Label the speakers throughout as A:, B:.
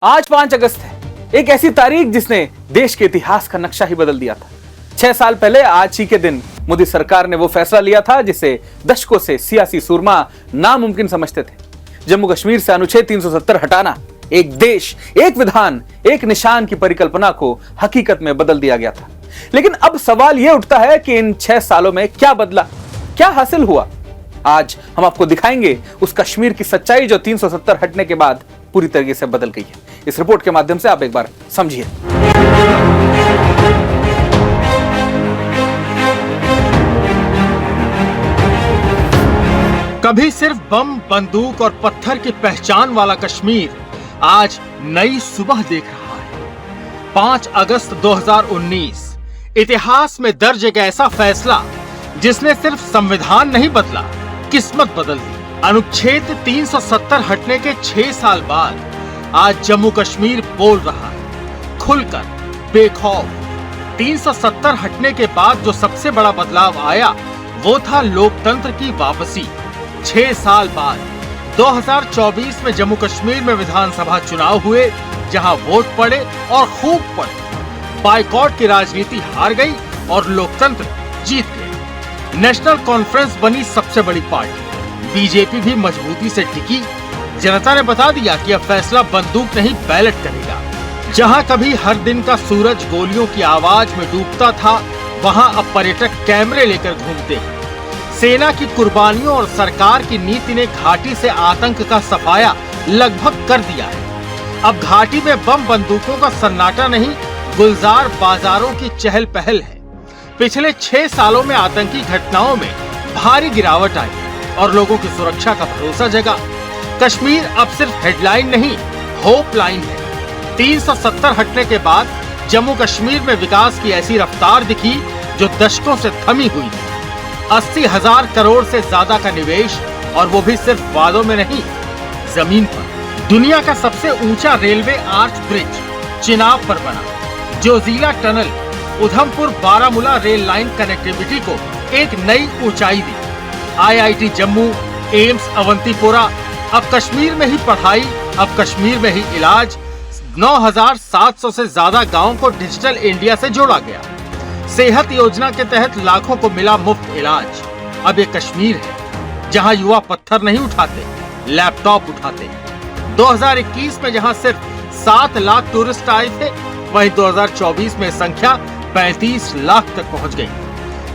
A: आज 5 अगस्त है, एक ऐसी तारीख जिसने देश के इतिहास का नक्शा ही बदल दिया था। 6 साल पहले आज ही के दिन मोदी सरकार ने वो फैसला लिया था जिसे दशकों से सियासी सूरमा नामुमकिन समझते थे। जम्मू कश्मीर से अनुच्छेद 370 हटाना एक देश, एक विधान, एक निशान की परिकल्पना को हकीकत में बदल दिया गया था। लेकिन अब सवाल यह उठता है कि इन 6 सालों में क्या बदला, क्या हासिल हुआ। आज हम आपको दिखाएंगे उस कश्मीर की सच्चाई जो 370 हटने के बाद पूरी तरीके से बदल गई है। इस रिपोर्ट के माध्यम से आप एक बार समझिए।
B: कभी सिर्फ बम, बंदूक और पत्थर की पहचान वाला कश्मीर आज नई सुबह देख रहा है। 5 अगस्त 2019 इतिहास में दर्ज एक ऐसा फैसला जिसने सिर्फ संविधान नहीं बदला, किस्मत बदल दी। अनुच्छेद 370 हटने के 6 साल बाद आज जम्मू कश्मीर बोल रहा है, खुलकर, बेखौफ। 370 हटने के बाद जो सबसे बड़ा बदलाव आया वो था लोकतंत्र की वापसी। 6 साल बाद 2024 में जम्मू कश्मीर में विधानसभा चुनाव हुए, जहां वोट पड़े और खूब पड़े। बाइकॉट की राजनीति हार गई और लोकतंत्र जीत गया। नेशनल कॉन्फ्रेंस बनी सबसे बड़ी पार्टी, बीजेपी भी मजबूती से टिकी। जनता ने बता दिया कि अब फैसला बंदूक नहीं, बैलेट करेगा। जहां कभी हर दिन का सूरज गोलियों की आवाज में डूबता था, वहां अब पर्यटक कैमरे लेकर घूमते हैं। सेना की कुर्बानियों और सरकार की नीति ने घाटी से आतंक का सफाया लगभग कर दिया है। अब घाटी में बम बंदूकों का सन्नाटा नहीं, गुलजार बाजारों की चहल पहल है। पिछले 6 सालों में आतंकी घटनाओं में भारी गिरावट आई और लोगों की सुरक्षा का भरोसा जगा। कश्मीर अब सिर्फ हेडलाइन नहीं, होप लाइन है। 370 हटने के बाद जम्मू कश्मीर में विकास की ऐसी रफ्तार दिखी जो दशकों से थमी हुई थी। 80,000 करोड़ से ज्यादा का निवेश, और वो भी सिर्फ वादों में नहीं, जमीन पर। दुनिया का सबसे ऊंचा रेलवे आर्च ब्रिज चिनाब पर बना। Zoji La tunnel Udhampur Baramulla rail line connectivity को एक नई ऊंचाई दी। IIT जम्मू, एम्स अवंतीपोरा, अब कश्मीर में ही पढ़ाई, अब कश्मीर में ही इलाज। 9,700 से ज्यादा गांवों को डिजिटल इंडिया से जोड़ा गया। सेहत योजना के तहत लाखों को मिला मुफ्त इलाज। अब ये कश्मीर है जहां युवा पत्थर नहीं उठाते, लैपटॉप उठाते। 2021 में जहां सिर्फ 7 लाख टूरिस्ट आए थे, वहीं 2024 में संख्या 35 लाख तक पहुंच गई।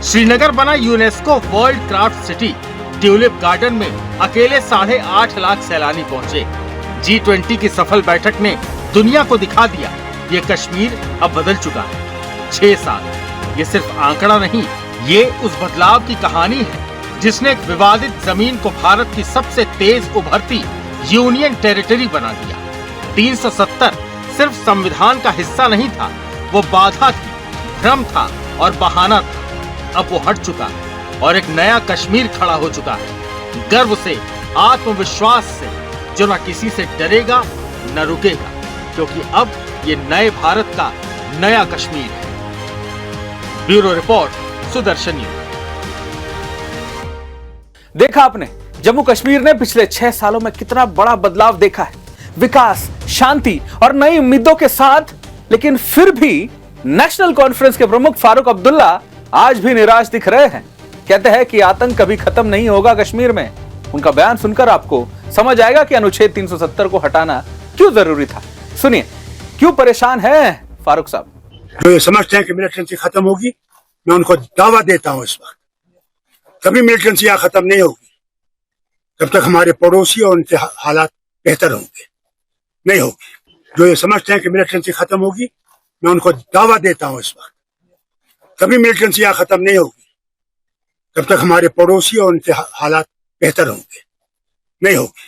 B: श्रीनगर बना UNESCO world craft city. Tulip garden में अकेले 8.5 लाख सैलानी पहुंचे। G20 की सफल बैठक ने दुनिया को दिखा दिया ये कश्मीर अब बदल चुका है। 6 साल ये सिर्फ आंकड़ा नहीं, ये उस बदलाव की कहानी है जिसने एक विवादित जमीन को भारत की सबसे तेज उभरती यूनियन टेरिटरी बना दिया। 370 सिर्फ संविधान का हिस्सा नहीं था, वो बाधा थी, भ्रम था और बहाना था। अब वो हट चुका है और एक नया कश्मीर खड़ा हो चुका है, गर्व से, आत्मविश्वास से, जो न किसी से डरेगा न रुकेगा, क्योंकि अब ये नए भारत का नया कश्मीर है। Bureau report, Sudarshan news.
A: देखा आपने, जम्मू कश्मीर ने पिछले 6 सालों में कितना बड़ा बदलाव देखा है, विकास, शांति और नई उम्मीदों के साथ। लेकिन फिर भी नेशनल कॉन्फ्रेंस के प्रमुख फारूक अब्दुल्ला आज भी निराश दिख रहे हैं। कहते हैं कि आतंक कभी खत्म नहीं होगा कश्मीर में। उनका बयान सुनकर आपको समझ आएगा कि अनुच्छेद 370 को हटाना क्यों जरूरी था। सुनिए, क्यों परेशान है फारूक साहब।
C: जो ये समझते हैं कि मिलिटेंसी खत्म होगी, मैं उनको दावा देता हूं इस वक्त कभी मिलिटेंसी यहां खत्म नहीं होगी जब तक हमारे पड़ोसी और उनके हालात बेहतर होंगे, नहीं होगी। जो ये समझते हैं कि मिलिटेंसी खत्म होगी, मैं उनको दावा देता हूं इस वक्त कभी मिलिटेंसी यहां खत्म नहीं होगी जब तक हमारे पड़ोसी और उनके हालात बेहतर होंगे, नहीं होगी।